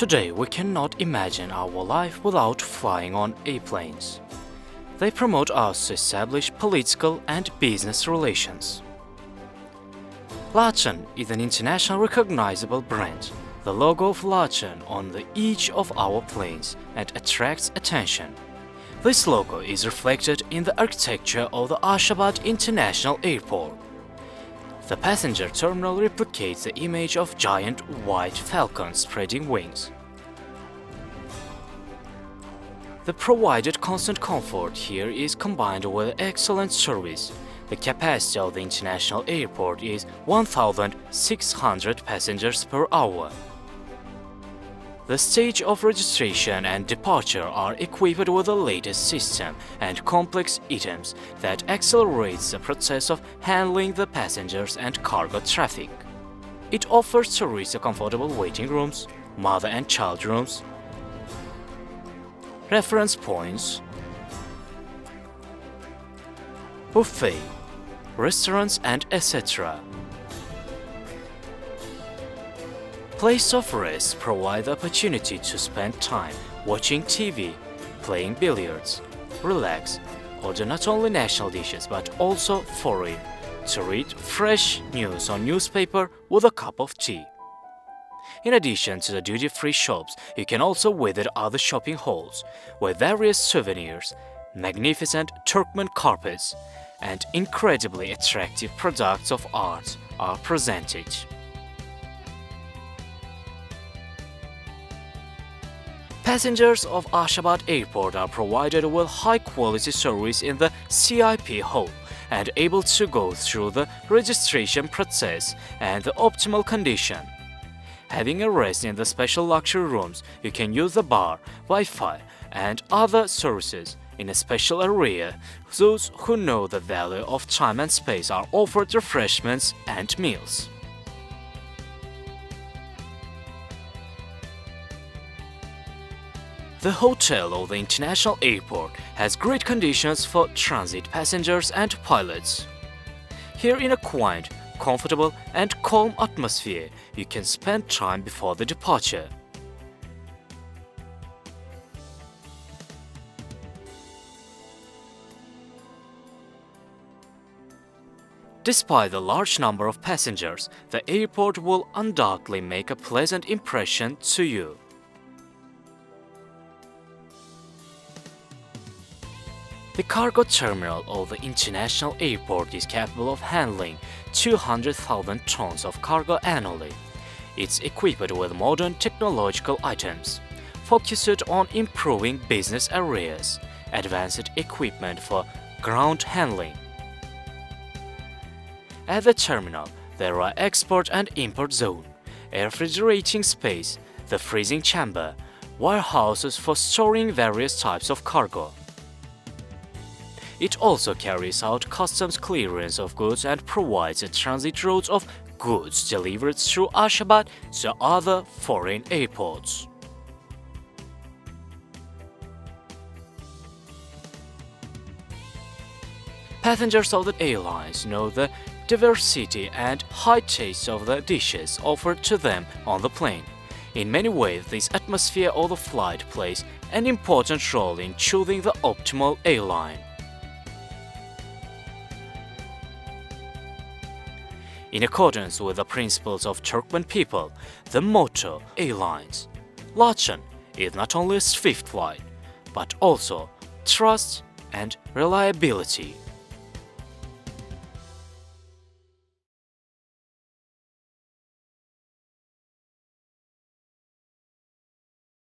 Today, we cannot imagine our life without flying on airplanes. They promote us to establish political and business relations. Lachen is an international recognizable brand. The logo of Lachen on the edge of our planes and attracts attention. This logo is reflected in the architecture of the Ashgabad International Airport. The passenger terminal replicates the image of giant white falcons spreading wings. The provided constant comfort here is combined with excellent service. The capacity of the international airport is 1,600 passengers per hour. The stage of registration and departure are equipped with the latest system and complex items that accelerates the process of handling the passengers and cargo traffic. It offers tourists comfortable waiting rooms, mother and child rooms, reference points, buffet, restaurants, and etc. Place of rest provide the opportunity to spend time watching TV, playing billiards, relax, order not only national dishes but also foreign, to read fresh news on newspaper with a cup of tea. In addition to the duty-free shops, you can also visit other shopping halls where various souvenirs, magnificent Turkmen carpets, and incredibly attractive products of art are presented. Passengers of Ashgabad Airport are provided with high-quality service in the CIP hall and able to go through the registration process and the optimal condition. Having a rest in the special luxury rooms, you can use the bar, Wi-Fi, and other services in a special area. Those who know the value of time and space are offered refreshments and meals. The hotel of the international airport has great conditions for transit passengers and pilots. Here in a quiet, comfortable and calm atmosphere, you can spend time before the departure. Despite the large number of passengers, the airport will undoubtedly make a pleasant impression to you. The cargo terminal of the international airport is capable of handling 200,000 tons of cargo annually. It's equipped with modern technological items, focused on improving business areas, advanced equipment for ground handling. At the terminal, there are export and import zone, air refrigerating space, the freezing chamber, warehouses for storing various types of cargo. It also carries out customs clearance of goods and provides a transit route of goods delivered through Ashgabad to other foreign airports. Passengers of the airlines know the diversity and high taste of the dishes offered to them on the plane. In many ways, this atmosphere of the flight plays an important role in choosing the optimal airline. In accordance with the principles of Turkmen people, the motto airlines Lachen is not only a swift flight, but also trust and reliability.